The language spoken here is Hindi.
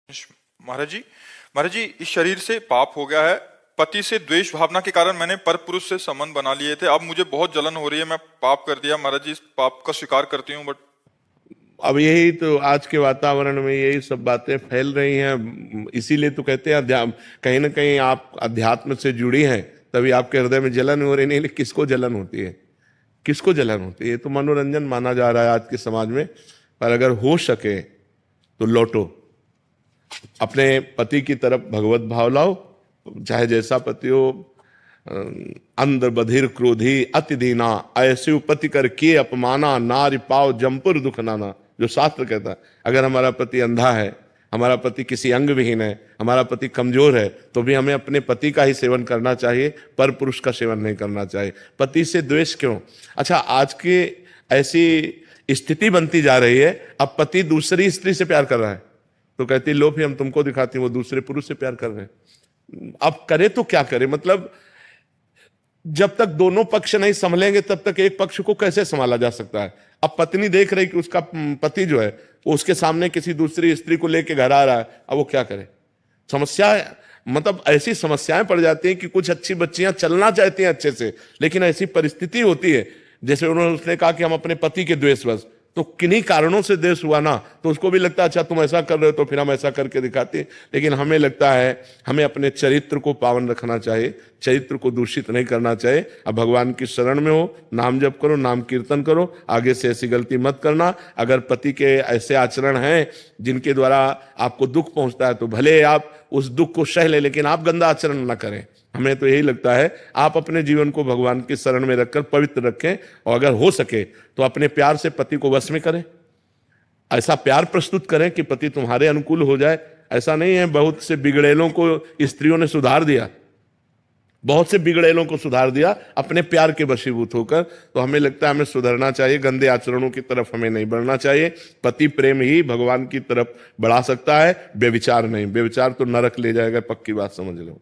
महाराज जी, महाराज जी, इस शरीर से पाप हो गया है। पति से द्वेष भावना के कारण मैंने पर पुरुष से संबंध बना लिए थे। अब मुझे बहुत जलन हो रही है। मैं पाप कर दिया महाराज जी, इस पाप का स्वीकार करती हूँ, बट अब यही तो आज के वातावरण में यही सब बातें फैल रही हैं। इसीलिए तो कहते हैं कहीं ना कहीं आप अध्यात्म से जुड़ी हैं, तभी आपके हृदय में जलन हो रही। नहीं, लेकिन किसको जलन होती है? किसको जलन होती है? तो मनोरंजन माना जा रहा है आज के समाज में। पर अगर हो सके तो लौटो, अपने पति की तरफ भगवत भाव लाओ। चाहे जैसा पति हो, अंध बधिर क्रोधी अति दीना, ऐसे पति कर किए अपमाना, नारी पाव जमपुर दुख नाना, जो शास्त्र कहता है। अगर हमारा पति अंधा है, हमारा पति किसी अंग विहीन है, हमारा पति कमजोर है, तो भी हमें अपने पति का ही सेवन करना चाहिए, पर पुरुष का सेवन नहीं करना चाहिए। पति से द्वेष क्यों? अच्छा, आज की ऐसी स्थिति बनती जा रही है, अब पति दूसरी स्त्री से प्यार कर रहा है तो कहती लो फिर हम तुमको दिखाती, वो दूसरे पुरुष से प्यार कर रहे हैं। अब करे तो क्या करे? मतलब जब तक दोनों पक्ष नहीं संभलेंगे तब तक एक पक्ष को कैसे संभाला जा सकता है? अब पत्नी देख रही कि उसका पति जो है वो उसके सामने किसी दूसरी स्त्री को लेके घर आ रहा है, अब वो क्या करे? समस्या, मतलब ऐसी समस्याएं पड़ जाती हैं कि कुछ अच्छी बच्चियां चलना चाहती हैं अच्छे से, लेकिन ऐसी परिस्थिति होती है, जैसे उसने कहा कि हम अपने पति के द्वेषवश, तो किन्हीं कारणों से द्वेष हुआ ना, तो उसको भी लगता है अच्छा तुम ऐसा कर रहे हो तो फिर हम ऐसा करके दिखाते हैं। लेकिन हमें लगता है हमें अपने चरित्र को पावन रखना चाहिए, चरित्र को दूषित नहीं करना चाहिए। अब भगवान की शरण में हो, नाम जप करो, नाम कीर्तन करो, आगे से ऐसी गलती मत करना। अगर पति के ऐसे आचरण हैं जिनके द्वारा आपको दुख पहुंचता है तो भले आप उस दुख को सह ले, लेकिन आप गंदा आचरण ना करें। हमें तो यही लगता है आप अपने जीवन को भगवान की शरण में रखकर पवित्र रखें, और अगर हो सके तो अपने प्यार से पति को वश में करें। ऐसा प्यार प्रस्तुत करें कि पति तुम्हारे अनुकूल हो जाए। ऐसा नहीं है, बहुत से बिगड़ेलों को स्त्रियों ने सुधार दिया, बहुत से बिगड़ेलों को सुधार दिया अपने प्यार के वशीभूत होकर। तो हमें लगता है हमें सुधरना चाहिए, गंदे आचरणों की तरफ हमें नहीं बढ़ना चाहिए। पति प्रेम ही भगवान की तरफ बढ़ा सकता है, व्यभिचार नहीं। व्यभिचार तो नरक ले जाएगा, पक्की बात समझ लो।